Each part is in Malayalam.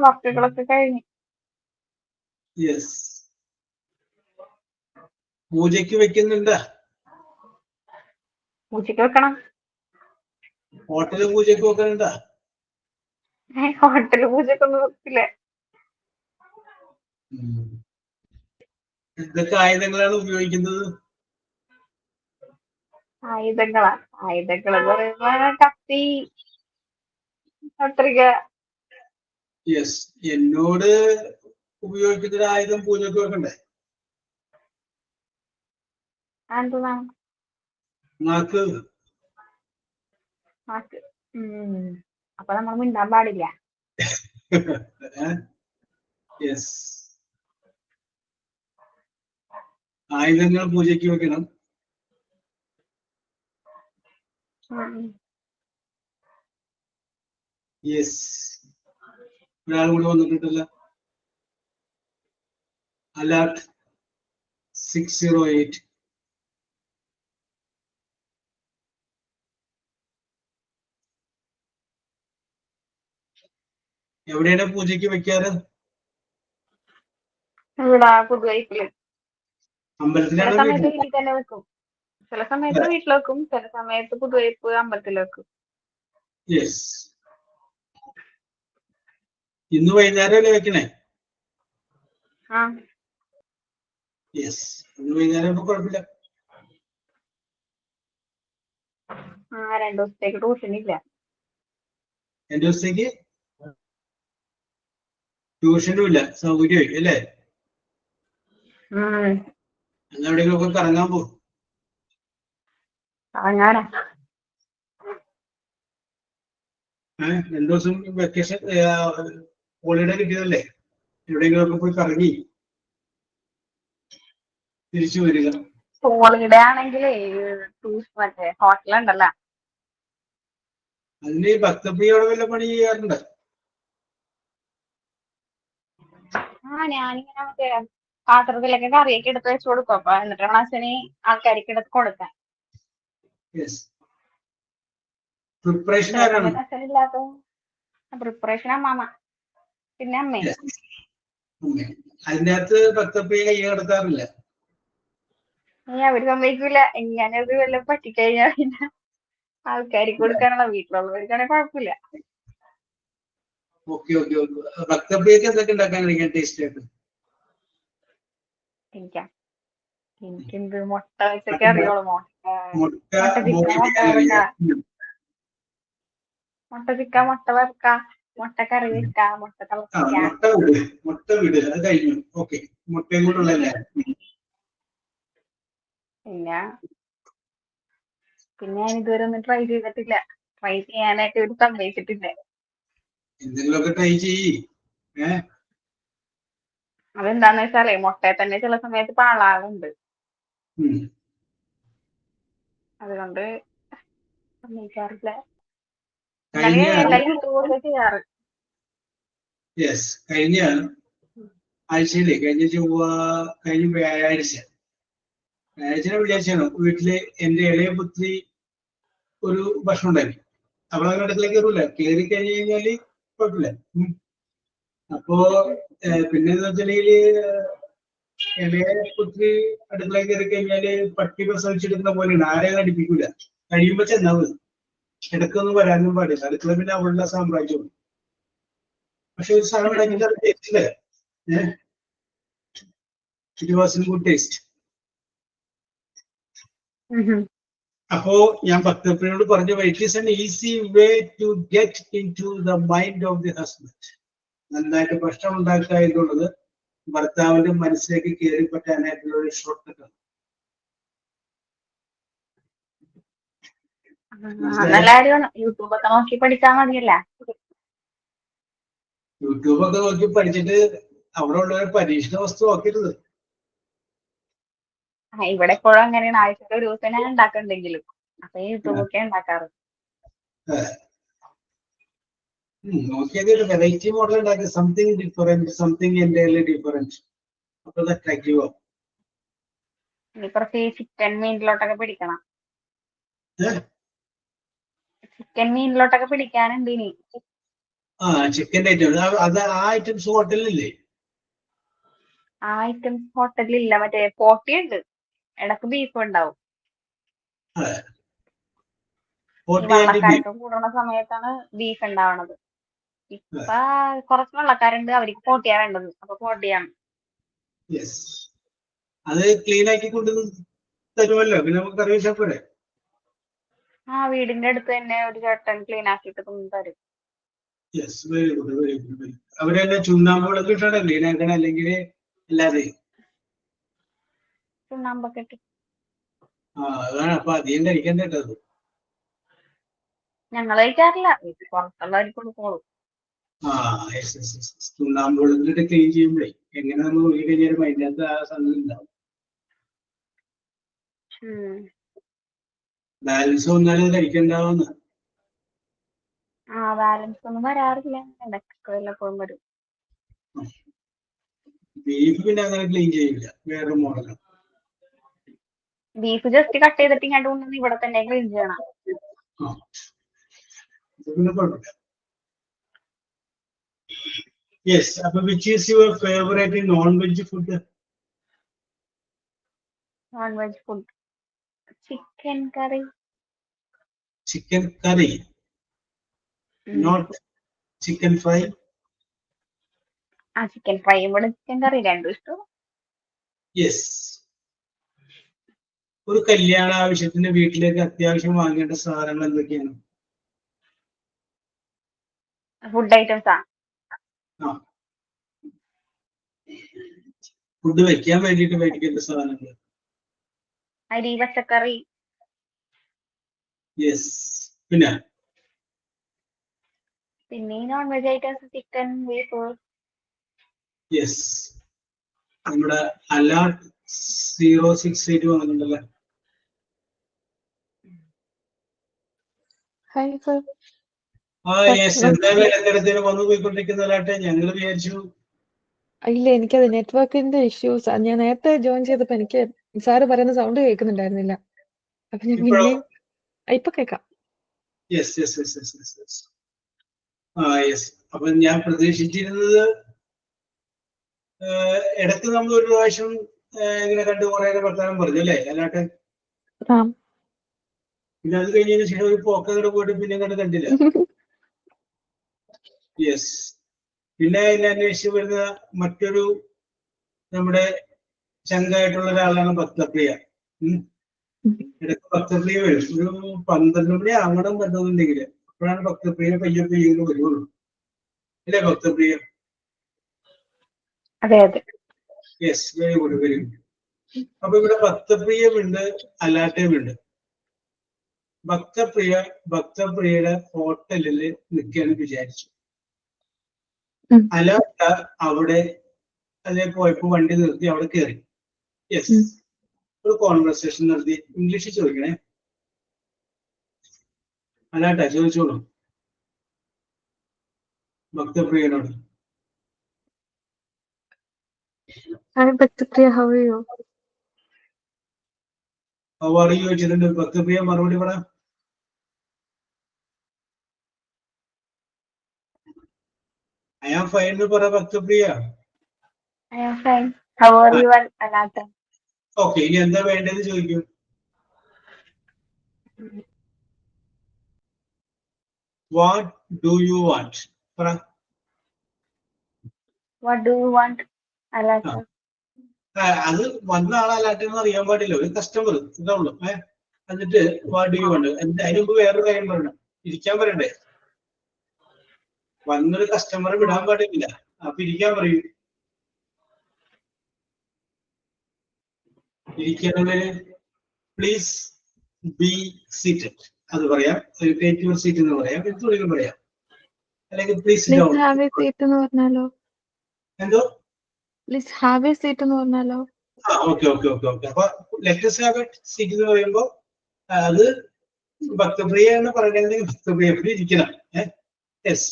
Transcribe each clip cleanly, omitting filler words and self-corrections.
വർക്കുകളൊക്കെ കഴിഞ്ഞു. യെസ്. പൂജയ്ക്ക് വെക്കുന്നുണ്ടാ? പൂജയ്ക്ക് വെക്കണം. ഹോട്ടല് പൂജയ്ക്ക് വെക്കുന്നുണ്ടാ? ഹോട്ടല് പൂജക്കൊന്നും വെക്കില്ല. എന്തൊക്കെ ആയുധങ്ങളാണ് ഉപയോഗിക്കുന്നത്? ആയുധങ്ങള് പറയുമ്പോ കത്തി, കത്രിക. യെസ്. എന്നോട് ഉപയോഗിക്കുന്ന ഒരു ആയുധം പൂജയ്ക്ക് വെക്കണ്ടേ? എന്താണ്? നാക്ക്. അപ്പൊ നമ്മൾ മിണ്ടാൻ പാടില്ല. യെസ്. ആയുധങ്ങൾ പൂജയ്ക്ക് വെക്കണം. യെസ്. ഒരാൾ കൂടി വന്നിട്ടില്ല. അലർട്ട് 608. എവിടെയാണ് പൂജയ്ക്ക് വെക്കാറ്? ഇവിടെ പുതുവൈപ്പില്. അമ്പലത്തിലാണ്? ചില സമയത്ത് വീട്ടിൽ തന്നെ വെക്കും, ചില സമയത്ത് വീട്ടിൽ വെക്കും, ചില സമയത്ത് പുതുവൈപ്പ് അമ്പലത്തിൽ വെക്കും. യെസ്. ഇന്ന് വൈകുന്നേരം അല്ലേ വെക്കണേ? യെസ്. ഇന്ന് വൈകുന്നേരം കുഴപ്പമില്ല. 2 ദിവസത്തേക്ക് ട്യൂഷൻ ഇല്ല. 2 ദിവസത്തേക്ക് ട്യൂഷനും ഇല്ല. സൗകര്യമായി അല്ലേ? എവിടെയെങ്കിലുമൊക്കെ കറങ്ങാൻ പോകും. കറങ്ങാനാ? 2 ദിവസം വെക്കേഷൻ ഹോളിഡേ കിട്ടിയതല്ലേ? എവിടെയെങ്കിലുമൊക്കെ പോയി കറങ്ങി തിരിച്ചു വരിക. ഹോളിഡേ ആണെങ്കിലേ മറ്റേ ഹോട്ടലുണ്ടല്ലോ, അതിന് ഭക്തപ്രിയോടെ വല്ല പണി ചെയ്യാറുണ്ട്? ഞാനിങ്ങനെ മറ്റേ പാത്രത്തിലൊക്കെ കറിയൊക്കെ എടുത്ത് വെച്ച് കൊടുക്കും. അപ്പൊ എന്നിട്ടാണ് അച്ഛന് ആൾക്കാർക്ക് എടുത്ത് കൊടുക്കാൻ. പ്രിപ്പറേഷൻ ആരാണ്? അച്ഛനില്ലാത്ത പ്രിപ്പറേഷൻ അമ്മാമ, പിന്നെ അമ്മേ. അതിന്റെ അകത്ത് ഭക്തപ്രിയ കൈ കടത്താറില്ല. അവര് സമ്മതിക്കൂല. ഞാനത് വല്ലതും പറ്റിക്കഴിഞ്ഞാ പിന്നെ ആൾക്കാർക്ക് കൊടുക്കാനുള്ള, വീട്ടിലുള്ളവർക്കാണെങ്കിൽ കുഴപ്പമില്ല. ഭക്തപ്രിയക്ക് എന്തൊക്കെ ഉണ്ടാക്കാൻ കഴിക്കാൻ ടേസ്റ്റ് ആയിട്ട്? എനിക്കെന്ത് മുട്ട വെച്ചൊക്കെ അറിയോളൂ. മുട്ട ചിക്ക, മുട്ട വറുക്ക, മുട്ട കറി വെക്ക, മുട്ട തിളപ്പിക്ക. മുട്ട വിട്, അത് കഴിഞ്ഞു. ഓക്കെ. മുട്ടയും കൂടെ പിന്നെ ഞാൻ ഇതുവരെ ഒന്നും ട്രൈ ചെയ്തിട്ടില്ല. ട്രൈ ചെയ്യാനായിട്ട് ഒരു സമ്മതിച്ചിട്ടില്ല. എന്തെങ്കിലുമൊക്കെ ട്രൈ ചെയ്യ്. അതെന്താന്ന് വെച്ചാലേ മുട്ടയെ തന്നെ ചില സമയത്ത് പാളാറുണ്ട്. അതുകൊണ്ട് സമ്മതിക്കാറില്ല. എല്ലാം യൂട്യൂബിലൊക്കെ ചെയ്യാറ്. യെസ്. കഴിഞ്ഞ ആഴ്ചയിലെ കഴിഞ്ഞ വ്യാഴാഴ്ചയാണ് വീട്ടില് എന്റെ ഇളയ പുത്രി ഒരു ഭക്ഷണം ഉണ്ടാക്കി. അവളെ അടുക്കളയിൽ കയറൂല, കയറി കഴിഞ്ഞു കഴിഞ്ഞാല് കുഴപ്പമില്ല. അപ്പോ പിന്നെന്ന് വെച്ചിട്ടുണ്ടെങ്കില് ഇളയ പുത്രി അടുക്കളയിൽ കയറി കഴിഞ്ഞാല് പട്ടി പ്രസവിച്ചെടുക്കുന്ന പോലെയാണ്. ആരെയും അടുപ്പിക്കൂല. കഴിയുമ്പോ ചെന്നാവ് ഇടക്കൊന്നും വരാനും പാടില്ല. അടുക്കള പിന്നെ അവളുടെ സാമ്രാജ്യമാണ്. പക്ഷെ ഒരു സാധനം ഉണ്ടാക്കിയിട്ട് അത് ടേസ്റ്റില്ല. It wasn't good taste. അപ്പോ ഞാൻ ഭക്തപ്രിയോട് പറഞ്ഞു, it is an easy way to get into the mind of the husband. നന്നായിട്ട് ഭക്ഷണം ഉണ്ടാക്കുക എന്നുള്ളത് ഭർത്താവിന്റെ മനസ്സിലേക്ക് കയറി പറ്റാനായിട്ടുള്ള ഒരു ഷോർട്ട് കട്ടാണ്. യൂട്യൂബൊക്കെ നോക്കി പഠിച്ചാൽ മതിയല്ല. യൂട്യൂബൊക്കെ നോക്കി പഠിച്ചിട്ട് അവിടെ ഉള്ളവരെ പരീക്ഷണ വസ്തു ആക്കരുത്. ഇവിടെ എപ്പോഴും അങ്ങനെയാണ്. ആഴ്ചയിൽ ഒരു ദിവസം ഞാൻ ഉണ്ടാക്കണ്ടെങ്കിലും അപ്പൊ യൂട്യൂബൊക്കെ ഉണ്ടാക്കാറ്. നോക്കിയത് ഒരു വെറൈറ്റി മോഡൽ ഉണ്ടാക്കി, something different, something entirely different. അപ്പൊ അത് അട്രാക്റ്റീവ് ആവും. ചിക്കൻ മീനിലോട്ടൊക്കെ പിടിക്കണം. ചിക്കൻ മീനിലോട്ടൊക്കെ പിടിക്കാനുണ്ട് ഇനി. ചിക്കൻ്റെ ഐറ്റംസ് അത് ആ ഐറ്റംസ് ഹോട്ടലിലില്ലേ? ആ ഐറ്റംസ് ഹോട്ടലിലില്ല. മറ്റേ പോട്ടിയുണ്ട്, ഇടക്ക് ബീഫ് ഉണ്ടാവും. അതെ, ഈ 40 ആൻഡ് ബീഫ്. വള്ളക്കാരൊക്കെ കൂടുന്ന സമയത്താണ് ബീഫ് ഉണ്ടാവണത്. ഇപ്പൊ കുറച്ച് വള്ളക്കാരുണ്ട്, അവർക്ക് പോട്ടിയാ വേണ്ടത്, അപ്പൊ പോട്ടിയാണ്. യെസ്, അത് ക്ലീൻ ആക്കി കൊണ്ട് തരുമല്ലോ, പിന്നെ നമുക്ക് കറി വെച്ചാൽ പോരെ. വീടിന്റെ അടുത്ത് തന്നെ ഒരു ചേട്ടൻ ക്ലീൻ ആക്കിയിട്ട് തരും. Yes, very good, very good, very good. അവരെന്നെ ചുണ്ണാമ്പ് വെള്ളം ഇട്ടാണ് ക്ലീൻ ആക്കണം, അല്ലെങ്കിൽ അല്ലാതെ. ചുണ്ണാമ്പൊക്കെ ഇട്ട്. അതാണ്. അപ്പൊ അധികം കഴിക്കാൻ കേട്ടത്. ഞങ്ങൾ കഴിക്കാറില്ല, പുറത്തുള്ളവർക്ക് കൊടുക്കോളൂ. ചുണ്ണാമ്പ് വെള്ളത്തിലിട്ട് ക്ലീൻ ചെയ്യുമ്പോഴേ എങ്ങനെ നമ്മൾ നോക്കി കഴിഞ്ഞാലും അതിനകത്ത് ആ സംഗതി ഉണ്ടാവും. ബാലൻസ് വന്നാലും കഴിക്കണ്ടാവുന്ന. ബാലൻസ് ഒന്നും വരാറില്ല, ഇടയ്ക്ക് വല്ലപ്പോഴും വരും. ബീഫ് പിന്നെ അങ്ങനെ ക്ലീൻ ചെയ്യില്ല, വേറെ മോഡലാണ്. ബീഫ് ജസ്റ്റ് കട്ട് ചെയ്തിട്ട് ഇങ്ങോട്ട് കൊണ്ടുവന്ന് ഇവിടെ തന്നെ ക്ലീൻ ചെയ്യണം. പിന്നെ കുഴപ്പമില്ല. യെസ്, അപ്പൊ which is your favourite non veg food? Non veg food chicken curry. Chicken curry, not chicken fry? Chicken fry ഇവിടെ ചിക്കൻ കറി രണ്ടും ഇഷ്ടം. യെസ്. ഒരു കല്യാണ ആവശ്യത്തിന് വീട്ടിലേക്ക് അത്യാവശ്യം വാങ്ങേണ്ട സാധനങ്ങൾ എന്തൊക്കെയാണ്? ഫുഡ് ഐറ്റംസാ? ഫുഡ് വെക്കാൻ വേണ്ടിയിട്ട് മേടിക്കേണ്ട സാധനങ്ങൾ. അരി, പച്ചക്കറി. യെസ്. പിന്നെ non veg items chicken, beef. Yes. നമ്മുടെ അലാട്ട് 068 വന്നിട്ടുണ്ടല്ലേ? യെസ്. എന്തായാലും ഇടക്കിടത്തിന് വന്നു പോയിക്കൊണ്ടിരിക്കുന്ന അലാട്ടെ, ഞങ്ങൾ വിചാരിച്ചു. ഇല്ല, എനിക്കത് നെറ്റ്വർക്കിന്റെ ഇഷ്യൂസ്. ഞാൻ നേരത്തെ ജോയിൻ ചെയ്തപ്പോ എനിക്ക് സാറ് പറയുന്ന സൗണ്ട് കേൾക്കുന്നുണ്ടായിരുന്നില്ല. അപ്പൊ ഞാൻ പിന്നെ ഇപ്പൊ കേൾക്കാം. യെസ്. അപ്പൊ ഞാൻ പ്രതീക്ഷിച്ചിരുന്നത് ഇടയ്ക്ക് നമ്മൾ ഒരു പ്രാവശ്യം ഇങ്ങനെ കണ്ടു കുറെ വർത്തമാനം പറഞ്ഞു അല്ലേ അല്ലാട്ടെ? പിന്നെ അത് കഴിഞ്ഞതിന് ശേഷം ഒരു പോക്കങ്ങോട്ട് പോയിട്ട് പിന്നെ കണ്ട് കണ്ടില്ല. യെസ്. പിന്നെ എന്നെ അന്വേഷിച്ച് വരുന്ന മറ്റൊരു നമ്മുടെ ചങ്കായിട്ടുള്ള ഒരാളാണ് ഭക്തപ്രിയ. ഇടയ്ക്ക് ഭക്തപ്രിയ വരും, ഒരു 12 മണി ആവണം പറ്റുന്നുണ്ടെങ്കിൽ അപ്പോഴാണ് ഭക്തപ്രിയ പയ്യെ വരുള്ളൂ അല്ലേ ഭക്തപ്രിയ? അതെ അതെ. Yes, very good, very good. അപ്പൊ ഇവിടെ ഭക്തപ്രിയമുണ്ട്, അലാട്ടയുമുണ്ട്. ഭക്തപ്രിയയുടെ ഹോട്ടലിൽ നിൽക്കാന്ന് വിചാരിച്ചു. അലാട്ട അവിടെ അതേ പോയപ്പോ വണ്ടി നിർത്തി അവിടെ കയറി. യെസ്, ഒരു കോൺവെർസേഷൻ നടത്തി. ഇംഗ്ലീഷിൽ ചോദിക്കണേ. അലാട്ട ചോദിച്ചോളൂ ഭക്തപ്രിയനോട്. Hi Bhaktipriya, how are you? How are you ചോദിച്ചിട്ടുണ്ട്. ഭക്തപ്രിയ മറുപടി പറ. I am fine എന്ന് പറ ഭക്തപ്രിയ. I am fine. How are you, Alata? Okay, ഇനി എന്താ വേണ്ടത് ചോദിക്കൂ. What do you want? പറ. What do you want, Alata? അത് വന്ന ആളല്ലാട്ടെന്ന് അറിയാൻ പാടില്ല, ഒരു കസ്റ്റമർ ഇതാവുള്ളൂ. എന്നിട്ട് വാട്ട് ഡു യു വാണ്ട്. അതിന് മുമ്പ് വേറൊരു കാര്യം പറയണം, ഇരിക്കാൻ പറയണ്ടേ? വന്നൊരു കസ്റ്റമറെ വിടാൻ പാടില്ല, അപ്പൊ ഇരിക്കാൻ പറയൂ. ഇരിക്കണമെങ്കിൽ പ്ലീസ് ബി സീറ്റഡ് അത് പറയാം, ടേക്ക് യുവർ സീറ്റ് എന്ന് പറയാം, എന്തുകൊണ്ടും പറയാം. അല്ലെങ്കിൽ പ്ലീസ് ഹാവ് എ സീറ്റ് എന്ന് പറഞ്ഞാലോ? എന്തോ പ്ലീസ് ഹാവ് എ സീറ്റ് എന്ന് പറഞ്ഞാലോ? ഓക്കെ. അപ്പൊ ലെറ്റസ് ഹാവ് എ സീറ്റ് എന്ന് പറയുമ്പോ അത് ഭക്തപ്രിയ എന്ന് പറയണമെങ്കിൽ ഭക്തപ്രിയ ഇരിക്കണം. Yes,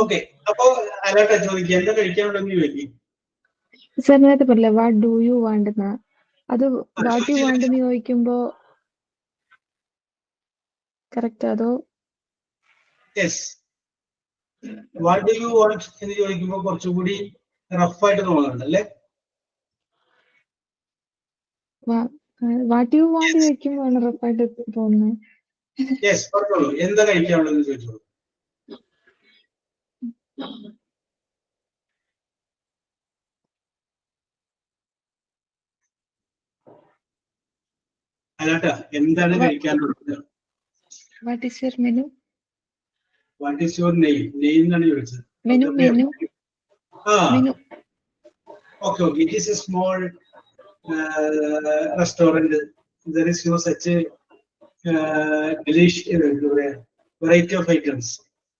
okay. അപ്പൊ അലാട്ടെ ചോദിക്കുക, എന്താ കഴിക്കാനുണ്ടെന്ന് ചോദിക്കും. സാർ നേരത്തെ പറഞ്ഞില്ലേ വാട്ട് ഡു യു വാണ്ട് എന്ന്? അത് വാട്ട് യു വാണ്ട് എന്ന് ചോദിക്കുമ്പോ കറക്റ്റ് അതോ? Yes, what do you want എന്ന് ചോദിക്കുമ്പോൾ കുറച്ചുകൂടി റഫായിട്ട് തോന്നുന്നുണ്ട് അല്ലേ? വാട്ട് യു വാണ്ട് ചോദിക്കുമ്പോഴാണ് ഉറപ്പായിട്ട് തോന്നുന്നത്. യെസ്, പറഞ്ഞോളൂ. എന്താ കഴിക്കാനുള്ളതെന്ന് ചോദിച്ചോളൂ. അല്ലാട്ടാ, എന്താണ് കഴിക്കാനുള്ളത്? What is your menu? What is your name? Name എന്നാണ് ചോദിച്ചത്. Menu menu menu. Okay, okay. It is a small restaurant. There is no such a variety of items.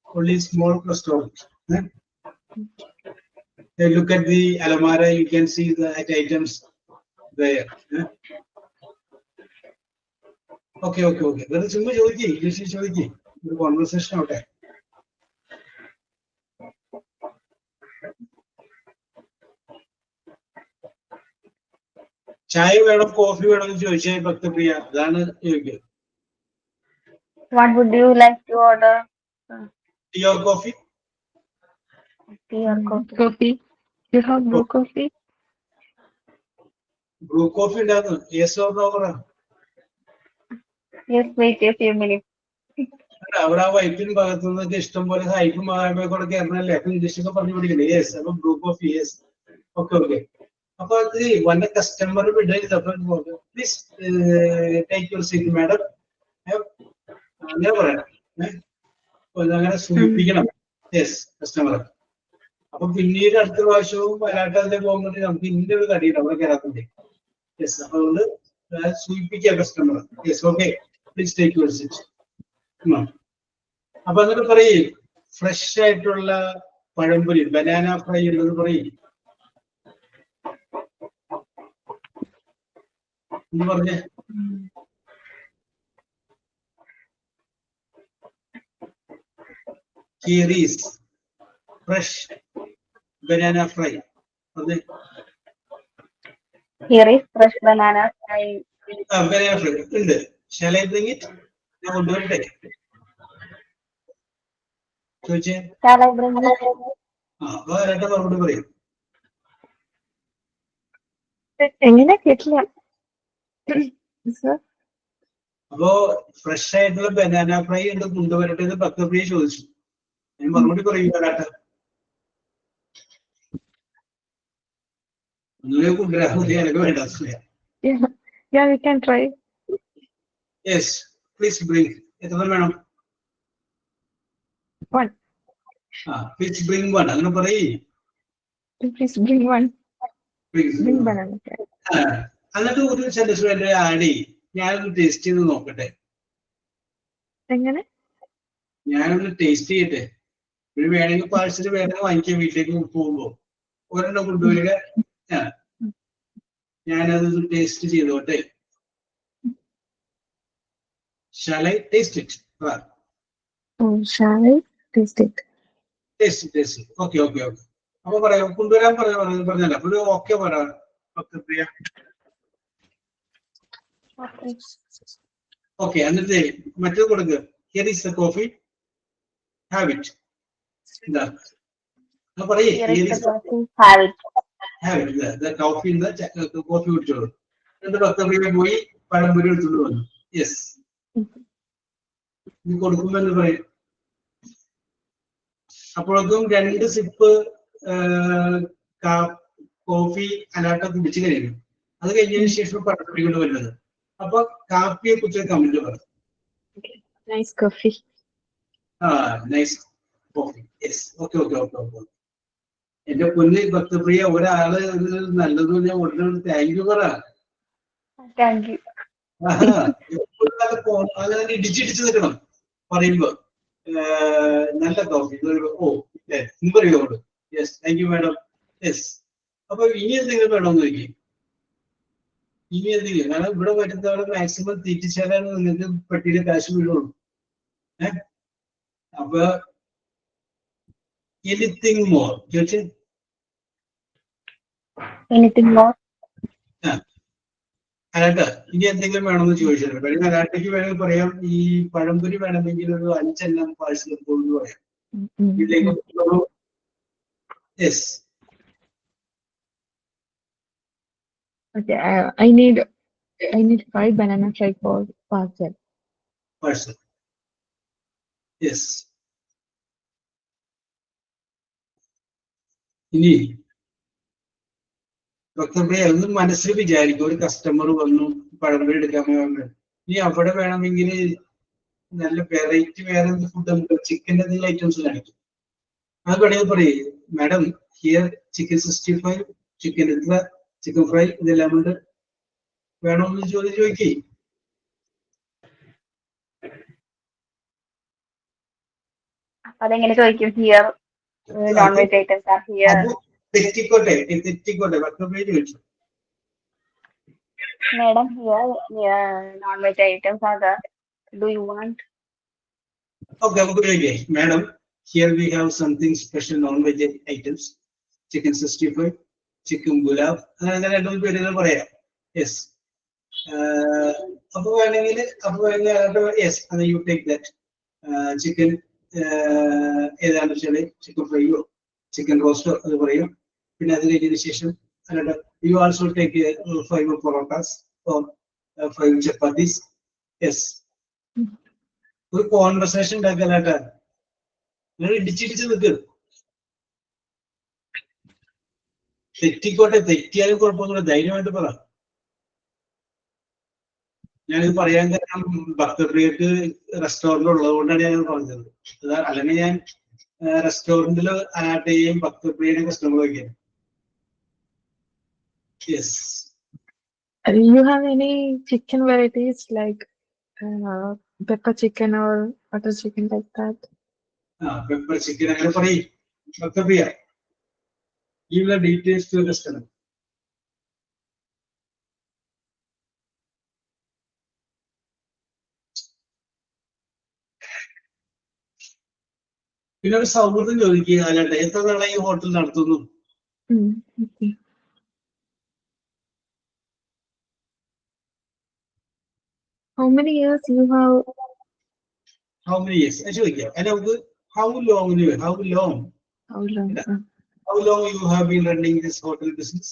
Only small restaurant. Look at the alamara. You can see the items there. Okay. There is no English. The conversation out there. ചായ വേണം, കോഫി വേണം എന്ന് ചോദിച്ചാൽ ഭക്തപ്രിയ അതാണ് ചോദിക്കുക. What would you like to order? Tea or coffee? Tea or coffee? Coffee. You have brew coffee? Brew coffee ഉണ്ടാകുന്നു. Yes or no പറ. Yes, wait a few minutes. അവിടെ ആ വൈപ്പിൻ ഭാഗത്തു നിന്നൊക്കെ ഇഷ്ടം പോലെ ഹൈപ്പും കൂടെ കയറണല്ലേ. അപ്പൊ ഇംഗ്ലീഷൊക്കെ പറഞ്ഞു പിടിക്കണ്ടേ. യെസ്, അപ്പൊ ബ്രൂ കോഫി. Yes, okay. അപ്പൊ അത് വന്ന customer please take your seat madam. അങ്ങനെ പറയണം. അങ്ങനെ സൂചിപ്പിക്കണം. Yes, customer. അപ്പൊ പിന്നീട് അടുത്ത പ്രാവശ്യവും വരാട്ടതിലെ പോകുമ്പോൾ നമുക്ക് ഇന്ന ഒരു കടിയുണ്ട് അവിടെ കയറാത്തണ്ടേ. യെസ്, അപ്പൊ അതുകൊണ്ട് സൂചിപ്പിക്കുക customer. Yes, okay, please take your seat. അപ്പൊ എന്നിട്ട് പറയും ഫ്രഷ് ആയിട്ടുള്ള പഴംപൊരി, ബനാന ഫ്രൈ ഉള്ളത് പറയും. പറഞ്ഞേ. Here is fresh banana fry. പറഞ്ഞേ. Here is fresh banana fry. Banana fry ഉണ്ട്. Shall I bring it? ഞാൻ കൊണ്ടുവരട്ടെ ചോദിച്ചേ. Shall I bring it? അപ്പൊ വരട്ടെ, മറുപടി പറയും. എങ്ങനെ കേട്ടില്ല. അപ്പോ ഫ്രഷ് ആയിട്ടുള്ള ബനാന ഫ്രൈ ഉണ്ട്, കൊണ്ടുവരട്ടെ എന്ന് ഭക്തപ്രിയ ചോദിച്ചു. ഞാൻ മറുപടി പറയും വരാട്ടെ. ഒന്നുകൂടെ കൊണ്ടുവരാൻ മതി, എനിക്ക് വേണ്ട. Yeah, we can try. Yes, please bring. എത്ര വേണം? One. Please bring one. അങ്ങനെ പറയ്. Please bring one. Bring banana fry. എന്നിട്ട് ഒരു സെന്റൻസ് വേണ്ടി ആഡ് ചെയ്യും. ഞാനൊന്ന് ടേസ്റ്റ് ചെയ്ത് നോക്കട്ടെ. എങ്ങനെ? ഞാനൊന്ന് ടേസ്റ്റ് ചെയ്യട്ടെ. ഒരു വേണമെങ്കിൽ പാഴ്സൽ വേണമെങ്കിൽ വാങ്ങിക്കാൻ വീട്ടിലേക്ക് പോകുമ്പോ ഒരെണ്ണം കൊണ്ടുവരിക. ഞാനത് ടേസ്റ്റ് ചെയ്തോട്ടെ. Shall I taste it? Shall I taste it? Taste. Okay. അപ്പൊ പറയാം, കൊണ്ടുവരാൻ പറഞ്ഞല്ല. അപ്പൊ ഓക്കെ പറയാം ഭക്തപ്രിയ. ഓക്കെ, എന്നിട്ട് മറ്റേത് കൊടുക്കുക. Here is the coffee. Have it. എന്താ പറയേ? കോഫി കോഫി കുടിച്ചോളൂ. എന്നിട്ട് ഭക്തപ്രിയ പോയി പഴംപൊരി എടുത്തുകൊണ്ട് വന്നു. യെസ്, ഇത് കൊടുക്കുമ്പോ എന്ന് പറയും. അപ്പോഴേക്കും 2 സിപ്പ് കോഫി അലാട്ട കുടിച്ചു കഴിയും. അത് കഴിഞ്ഞതിന് ശേഷം പഴംപൊരി കൊണ്ട് വരുന്നത്. അപ്പൊ കാപ്പിയെ കുറിച്ച് കമന്റ് പറഞ്ഞു. Nice coffee. Nice coffee. Yes, okay. എന്റെ പൊന്ന് ഭക്തപ്രിയ, ഒരാള് നല്ലത് ഞാൻ ഉടനെ താങ്ക് യു പറ. Thank you. അങ്ങനെ ഇടിച്ചിടിച്ച് നിൽക്കണം പറയുമ്പോ. നല്ല കോഫി. ഓ ഇന്ന് പറയോ? Yes, thank you madam. Yes. അപ്പൊ ഇനി എന്തെങ്കിലും വേണമെന്ന് ചോദിക്കും. ഇനി എന്തെങ്കിലും, കാരണം ഇവിടെ വരുന്നവരെ മാക്സിമം തീറ്റിച്ചാലാണ് നിങ്ങൾക്ക് പെട്ടിയിലെ കാശ് വീഴുള്ളൂ. അപ്പൊ എനിത്തിങ് മോർ ചോദിച്ചേ. Anything more? അലാട്ട ഇനി എന്തെങ്കിലും വേണമെന്ന് ചോദിച്ചിട്ടുണ്ട്. അലാട്ടയ്ക്ക് വേണമെങ്കിൽ പറയാം, ഈ പഴംപൊരി വേണമെങ്കിൽ ഒരു 5 എണ്ണം പാഴ്സൽ എടുത്തോളൂ പറയാം. Yes. Okay, I need 5 banana fry for parcel. Parcel. Yes. ഇനി ഡോക്ടർ ഒന്ന് മനസ്സിൽ വിചാരിക്കും, ഒരു കസ്റ്റമർ വന്നു പഴംപൊരി എടുക്കാൻ പറഞ്ഞു, ഇനി അവിടെ വേണമെങ്കിൽ നല്ല വെറൈറ്റി വേറെ എന്ത് ഫുഡ് നമുക്ക് ചിക്കൻ്റെ എന്തെങ്കിലും ഐറ്റംസ് കാണിക്കും. അത് വേണമെങ്കിൽ പറയും, മാഡം ഹിയർ ചിക്കൻ 65, ചിക്കൻ എത്ര, ചിക്കൻ ഫ്രൈ ഇതെല്ലാം കൊണ്ട് വേണമെന്ന് ചോദിക്കേ. അതെങ്ങനെ ചോദിക്കും? Here non veg items are here. തെറ്റിക്കോട്ടെ ഡോക്ടർ ചോദിച്ചു, Madam, here non-veg items are there. Do you want? Okay, madam, here we have something special non-veg items. Chicken 65, chicken gulab. Yes. Yes, and you take that chicken. Chicken fry, chicken roast. You also take 5 parotas or 5 chapatis. Yes. ഒരു കോൺവെർസേഷൻ ഉണ്ടാക്കാനാട്ടാ, നിങ്ങൾ ഇടിച്ചിടിച്ച് നിൽക്ക്. തെറ്റിക്കോട്ടെ, തെറ്റിയാലും കുഴപ്പമൊന്നുമില്ല, ധൈര്യമായിട്ട് പറ. ഞാനിത് പറയാൻ കാരണം ഭക്തപ്രിയക്ക് റെസ്റ്റോറന്റ് ഉള്ളത് കൊണ്ടാണ് ഞാൻ പറഞ്ഞത്. അല്ലെങ്കിൽ ഞാൻ റെസ്റ്റോറന്റിൽ അനാട്ടയും ഭക്തപ്രിയയുടെ കസ്റ്റമർ വയ്ക്കാൻ. Yes. You have any chicken varieties like pepper chicken or butter chicken like that? Pepper chicken അങ്ങനെ പറയും ഭക്തപ്രിയ. Give the details to the customer. പിന്നെ ഒരു സൗഹൃദം ചോദിക്കുക, അല്ലാണ്ട് എത്ര നാളെ ഈ ഹോട്ടൽ നടത്തുന്നു? Okay. How many years you have? How many years? ചോദിക്കാം. അല്ല നമുക്ക് how long you have been running this hotel business?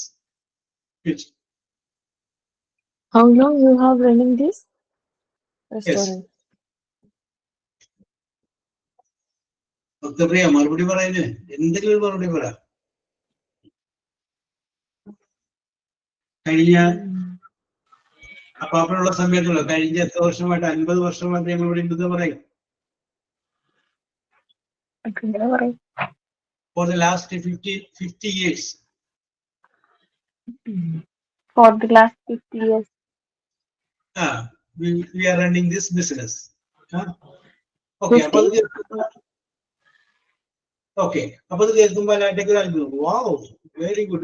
How long you have running this restaurant? ഭക്തപ്രിയ മറുപടി പറയുന്നേ, എന്തെങ്കിലും മറുപടി പറ. കഴിഞ്ഞ അപ്പാപ്പനുള്ള സമയത്തുള്ള കഴിഞ്ഞ എത്ര വർഷമായിട്ട്? 50 വർഷമായിട്ട് ഞങ്ങൾ ഇവിടെ ഉണ്ടെന്ന് പറയും. For the last 50 years. For the last 50 years. We are running this business. Okay. Okay. അപ്പോൾ ഇത് കേൾക്കുമ്പോൾ എല്ലാവരുടെയും അത്ഭുതം. Wow, very good.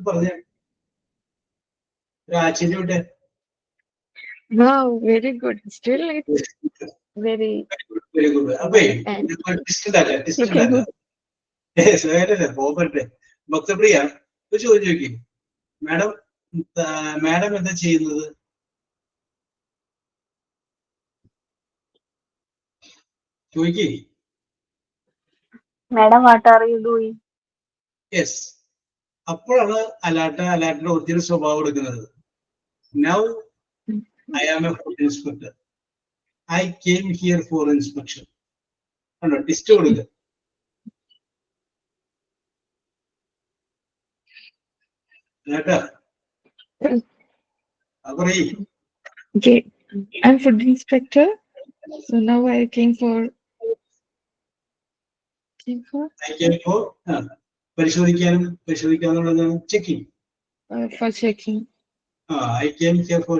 പറഞ്ഞേ. ആശ്ചര്യപ്പെട്ടെ. Wow, very good. Still it's very good. അപ്പേ പോകട്ടെ. ഭക്തപ്രിയ ഒരു ചോദ്യം ചോദിക്കും, മാഡം എന്താ ചെയ്യുന്നത്? ചോദിക്കേ. Madam, what are you doing? Yes. അപ്പോഴാണ് അലാട്ടിന്റെ ഒറിജിനൽ സ്വഭാവം എടുക്കുന്നത്. Now I am a food inspector. I came here for inspection. കണ്ടോ ടെസ്റ്റ് കൊടുക്കുക. Okay, I'm food inspector. So now I came for പരിശോധിക്കാനുള്ളതാണ് checking. For checking. I came here for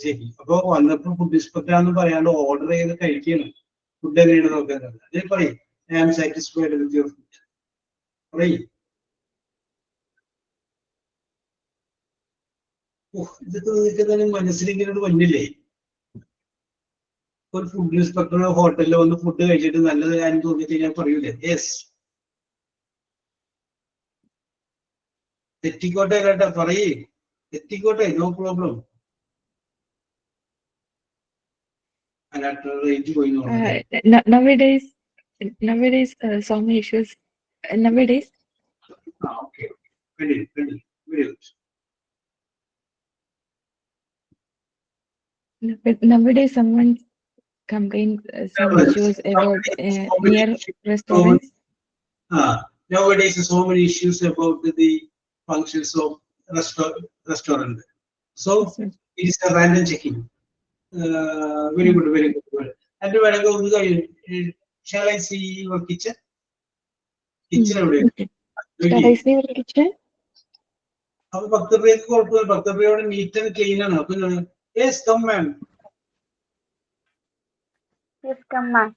checking. അപ്പൊ വന്നപ്പോ ഫുഡ് ഇൻസ്പെക്ടർ ആണെന്ന് പറയാണ്ട് ഓർഡർ ചെയ്ത് കഴിക്കണം. ഫുഡ് എങ്ങനെയാണ് നോക്കുന്നത്? അതേ പറയും, I am satisfied with your food. പറയും. ഇതൊക്കെ നിങ്ങൾക്ക് തന്നെ മനസ്സിലിങ്ങനെ വന്നില്ലേ? ഒരു ഫുഡ് ഇൻസ്പെക്ടർ ഹോട്ടലിൽ വന്ന് ഫുഡ് കഴിച്ചിട്ട് നല്ലത് ഞാൻ തോന്നിട്ട് ഞാൻ പറയൂലേ? യെസ്. തെറ്റിക്കോട്ടെ കേട്ടാ പറയേ, തെറ്റിക്കോട്ടെ, no problem. Nowadays nowadays so many issues. Nowadays, Okay. Very good. Very good. nowadays someone complained some issues about near restaurants. Nowadays, so many issues about the functions of restaurant. So it is a random checking. Very good, very good. And when I go to the, shall I see your kitchen? Kitchen എവിടെയാണ്? Shall I see your kitchen? അപ്പൊ ഭക്തപ്രിയക്ക് കുഴപ്പമില്ല, ഭക്തപ്രിയോടെ നീറ്റ് ആൻഡ് ക്ലീൻ ആണ്. അപ്പൊ യെസ് കം മാം. Yes, come ma'am.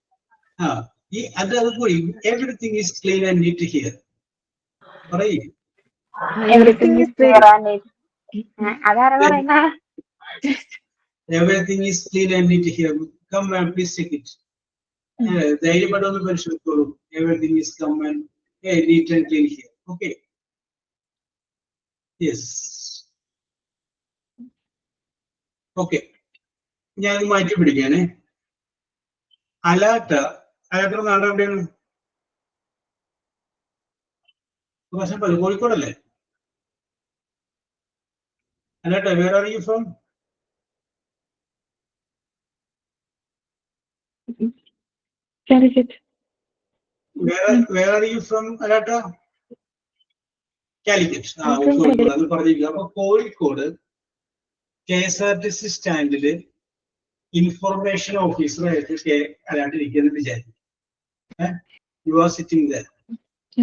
അത് പോയി everything is clean and NEET here. പറയൂ. Everything is clear and neat. അതാരാ പറയുന്ന? Everything is clean and neat here. Come and please check it. ധൈര്യപ്പെട്ടൊന്ന് പരിശോധിച്ചോളൂ. Everything is come and neat and clean here. Okay. Yes. Okay. ഞാൻ മാറ്റി പിടിക്കാനേ. അലാട്ട നാട് എവിടെയാണ്? കോഴിക്കോടല്ലേ? അലാട്ട, where are you from? Calicut. Where are you from, Alata? Calicut. അത് പറഞ്ഞിരിക്കുക. അപ്പൊ കോഴിക്കോട് KSRTC സ്റ്റാൻഡില് ഇൻഫർമേഷൻ ഓഫീസറായിട്ട് അലാട്ട് ഇരിക്കുന്നത് വിചാരിക്കും. You are sitting there.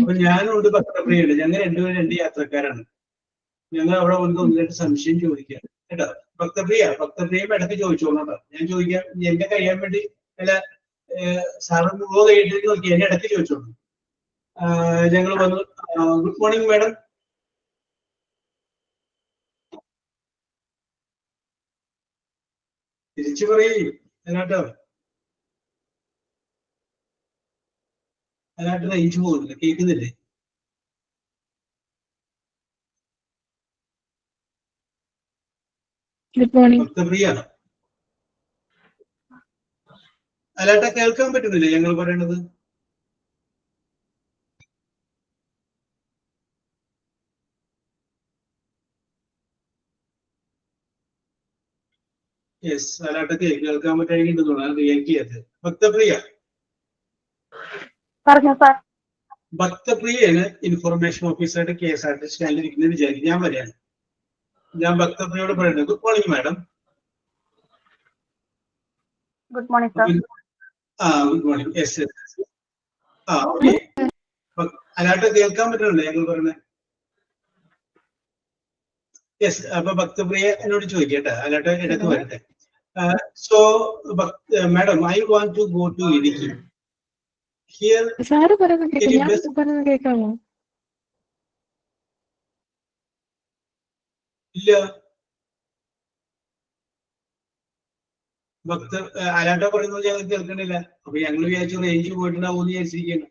അപ്പൊ ഞാനോട് ഭക്തപ്രിയുണ്ട്. ഞങ്ങൾ രണ്ടുപേരും 2 യാത്രക്കാരാണ്. ഞങ്ങൾ അവിടെ വന്ന് 1-2 സംശയം ചോദിക്കാം കേട്ടോ. ഭക്തപ്രിയ ഇടയ്ക്ക് ചോദിച്ചോളൂ. ഞാൻ ചോദിക്കാം, എന്റെ കഴിയാൻ വേണ്ടി അല്ല സാറ് കേട്ടിട്ട് നോക്കി എന്റെ ഇടയ്ക്ക് ചോദിച്ചോളൂ. ഞങ്ങൾ വന്നു. Good morning madam. തിരിച്ചു പറയൂ അല്ലാട്ടോ. അല്ലാട്ട് റേഞ്ച് പോകുന്നില്ല, കേൾക്കുന്നില്ലേ? Good morning. ഭക്തപ്രിയ അല്ലാട്ട കേൾക്കാൻ പറ്റുന്നില്ലേ ഞങ്ങൾ പറയണത്? യെസ്, അല്ലാട്ടൊക്കെ കേൾക്കാൻ പറ്റാണെങ്കിണ്ടെന്ന് തോന്നുന്നു റിയാക്ട് ചെയ്യാത്തത്. ഭക്തപ്രിയ പറഞ്ഞോ സാർ. ഭക്തപ്രിയയാണ് ഇൻഫർമേഷൻ ഓഫീസറായിട്ട് KSRTC സ്റ്റാൻഡിൽ ഇരിക്കുന്നത് വിചാരിക്കും. ഞാൻ വരെയാണ്. ഞാൻ ഭക്തപ്രിയോട് പറയുന്നത് good morning madam. Good morning sir. Good morning. Yes yes. Okay. അല്ലാട്ട് കേൾക്കാൻ പറ്റുന്നുണ്ടോ ഞങ്ങൾ പറയുന്നത്? യെസ്. അപ്പൊ ഭക്തപ്രിയ എന്നോട് ചോദിക്കട്ടെ, അല്ലാട്ട് ഇടയ്ക്ക് വരട്ടെ. So madam, I want to go to Idukki. Here sir പറയുന്നത് കേൾക്കാമോ? ഇല്ല. അലാട്ട പറയുന്നത് ഞങ്ങൾ കേൾക്കണില്ല. അപ്പൊ ഞങ്ങൾ വിചാരിച്ചു റേഞ്ച് പോയിട്ടുണ്ടാവും വിചാരിച്ചിരിക്കുകയാണ്.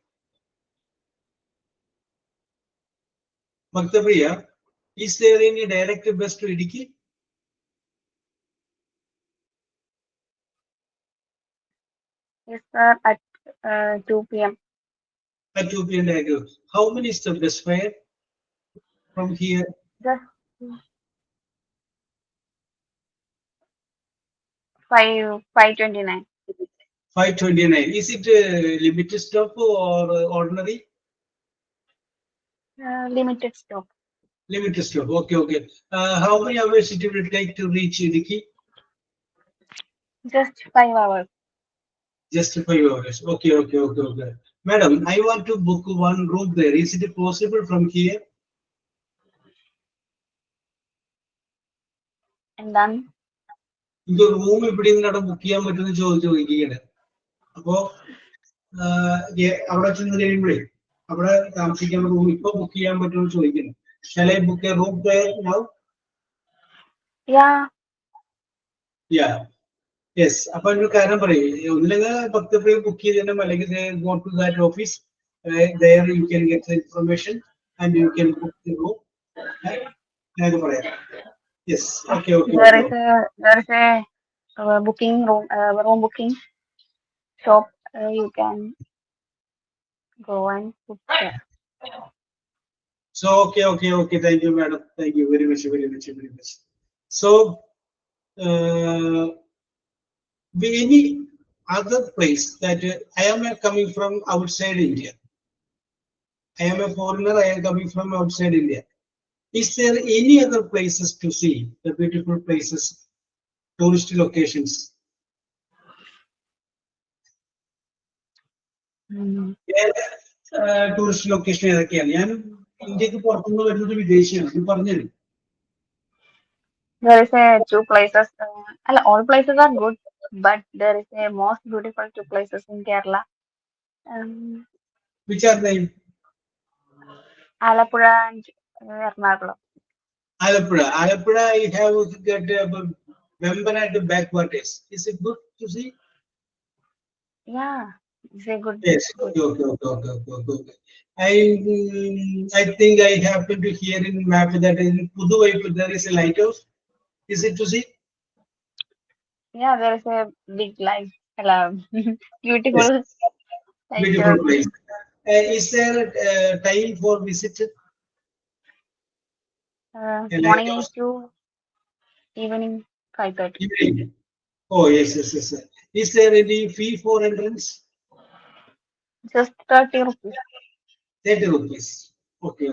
ഭക്തപ്രിയ, is there any direct bus to Idiki? Yes sir, at 2 p.m. At 2 p.m. direct. How many is the bus fare from here? Just 529. 529. Is it limited stop or ordinary? Limited stop. Limited stop. Okay, okay. How many hours it will take to reach Idiki? Just 5 hours. Just 5 hours. Okay, okay, okay, okay. Madam, I want to book one room there. Is it possible from here? And then? ഇത് റൂം ഇവിടെ നിന്നാണ് ബുക്ക് ചെയ്യാൻ പറ്റുന്ന ചോദിക്കുകയാണ്. അപ്പോ അവിടെ ചെന്ന് കഴിയുമ്പോഴേ അവിടെ താമസിക്കാൻ റൂം ഇപ്പൊ ബുക്ക് ചെയ്യാൻ പറ്റുമെന്ന് ചോദിക്കുന്നു. Shall I book a room there now? Yeah. Yeah. Yes. അപ്പൊ ഒരു കാര്യം പറയും, ഒന്നില്ലെങ്കിൽ ഭക്തപ്രിയ ബുക്ക് ചെയ്തതിനും അല്ലെങ്കിൽ go to that office. There you can get the information and you can book the room. ഞാൻ പറയാം. Yes. Okay. Okay. There is a booking room booking shop. You can go and put there. So okay. Thank you, madam. Thank you very much. So, any other place that I am coming from outside India. I am a foreigner. I am coming from outside India. Is there any other places to see? The beautiful places, tourist locations. Tourist location ഏതൊക്കെയാണ്? ഞാൻ ഇന്ത്യക്ക് പുറത്തുനിന്ന് വരുന്നത് വിദേശിയാണ്. ഇത് പറഞ്ഞു. There is a two places. All places are good, but there is a most beautiful two places in Kerala. Which are they? Alappuzha and Ernakulam. Alappuzha. I have got Vembanad backwaters. Is it good to see? Yeah, it's a good. Yes. Okay. I think I happen to hear in map that in Puduvai there is a lighthouse. Is it to see? Yeah, there is a big light. Beautiful. Yes. Beautiful place. Is there time for visit? Morning 8 to evening 5:30. Evening. Oh yes. Is there any fee for entrance? Just 30 rupees. 30 rupees. Okay.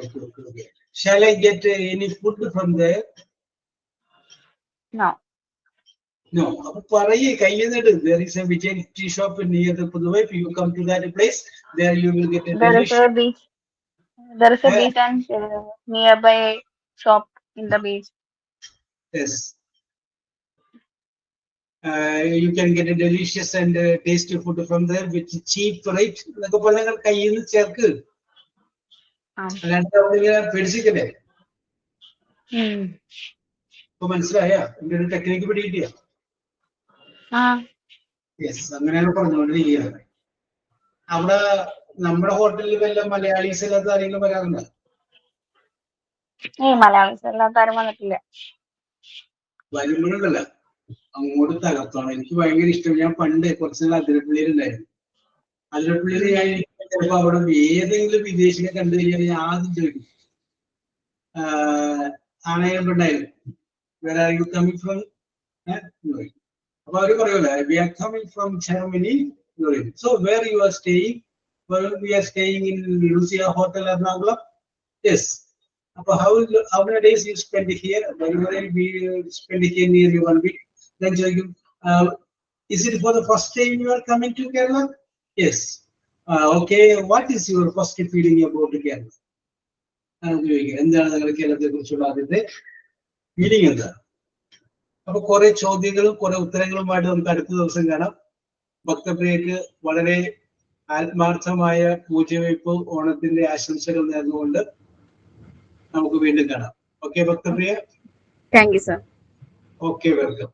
Shall I get any food from there? No. There is a Vijay tea shop near the Puduvai. If you come to that place, there you will get a There is a beach. There is a beach and nearby shop in the beach. Yes. You can get a delicious and tasty food from there with cheap rate. മനസ്സിലായ എന്റെ ഒരു ടെക്നിക്ക് പിടികിട്ടിയ? യെസ്, അങ്ങനെയാണ് പറഞ്ഞുകൊണ്ടിരിക്കുന്നത്. അവിടെ നമ്മുടെ ഹോട്ടലിൽ വല്ല മലയാളീസ് അല്ലാത്ത ആരെങ്കിലും വരാറുണ്ടോ? മലയാളീസ് അല്ലാത്ത ആരും വന്നിട്ടില്ല. വരുമ്പോഴല്ല അങ്ങോട്ട് തകർത്താണ്. എനിക്ക് ഭയങ്കര ഇഷ്ടം. ഞാൻ പണ്ട് കുറച്ച് നാൾ അതിരപ്പള്ളിയിലുണ്ടായിരുന്നു. അതിരപ്പള്ളിയിൽ ഞാൻ ചിലപ്പോ അവിടെ ഏതെങ്കിലും വിദേശിനെ കണ്ടു കഴിഞ്ഞാൽ ഞാൻ ആദ്യം ചോദിക്കും, ആണയുണ്ടായിരുന്നു, വേറെ ആരെങ്കിലും കമ്മിങ് ഫ്രം? അപ്പൊ അവര് പറയുമല്ലോ, we are coming from Germany. So where you are staying? Well, we are staying in Lucia Hotel Ernakulam. Yes. How many days you spend here? We spend here nearly 1 week. Then is it for the first time you are coming to Kerala? Yes. Okay. What is your first feeling about Kerala? എന്താണ് നിങ്ങളുടെ കേരളത്തെ കുറിച്ചുള്ള ആദ്യത്തെ ഫീലിംഗ് എന്താണ്? അപ്പൊ കുറെ ചോദ്യങ്ങളും കുറെ ഉത്തരങ്ങളുമായിട്ട് നമുക്ക് അടുത്ത ദിവസം കാണാം. ഭക്തപ്രിയക്ക് വളരെ ആത്മാർത്ഥമായ പൂജവയ്പ് ഓണത്തിന്റെ ആശംസകൾ നേർന്നുകൊണ്ട് നമുക്ക് വീണ്ടും കാണാം. Okay Bhaktapriya? Thank you sir. Okay, welcome.